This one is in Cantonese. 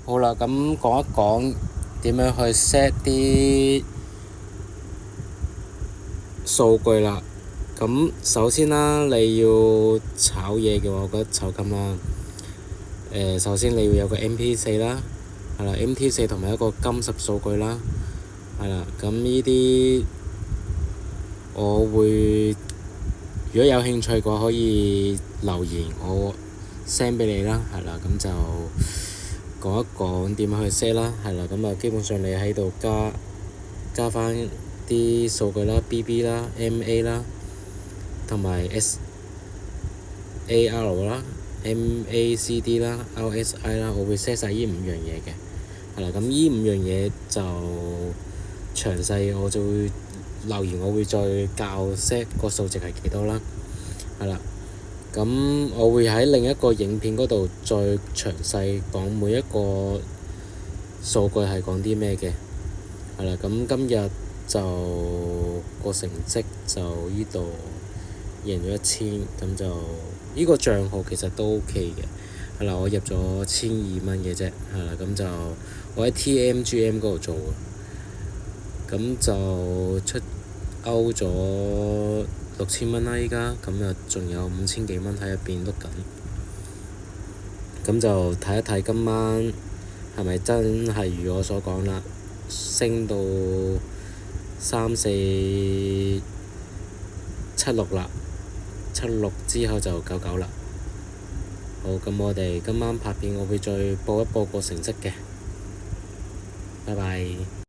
好啦，咁講一講點樣去 set 啲數據啦。咁首先啦，你要炒嘢嘅話，我覺得炒金啦。首先你要有個 MP4 啦，係啦，MT4 同埋一個金十數據啦，係啦。咁呢啲我會，如果有興趣嘅話，可以留言我 send 俾你啦，係啦。咁就講一講點樣去 set 啦，係啦。咁啊，基本上你喺度加翻啲數據啦 ，BB 啦，MA 啦，同埋 SAR 啦，MACD 啦，RSI 啦，我會 set 晒呢5樣嘢嘅，係啦。咁呢5樣嘢就詳細我就會留言，我會再教 set 個數值係幾多啦，係啦。咁我會喺另一個影片嗰度再詳細講每一個數據係講啲咩嘅，係啦。咁今日就個成績就呢度贏咗1000，咁就呢個賬號其實都 OK 嘅，係啦。我入咗1200蚊嘅啫，係啦。咁就我喺 TMGM 嗰度做嘅，咁就出歐咗6000蚊啦依家，咁啊仲有5000幾蚊喺入邊碌緊，咁就睇一睇今晚係咪真係如我所講啦，升到3476啦，76之後就99啦。好，咁我哋今晚拍片我會再報一報個成績嘅，拜拜。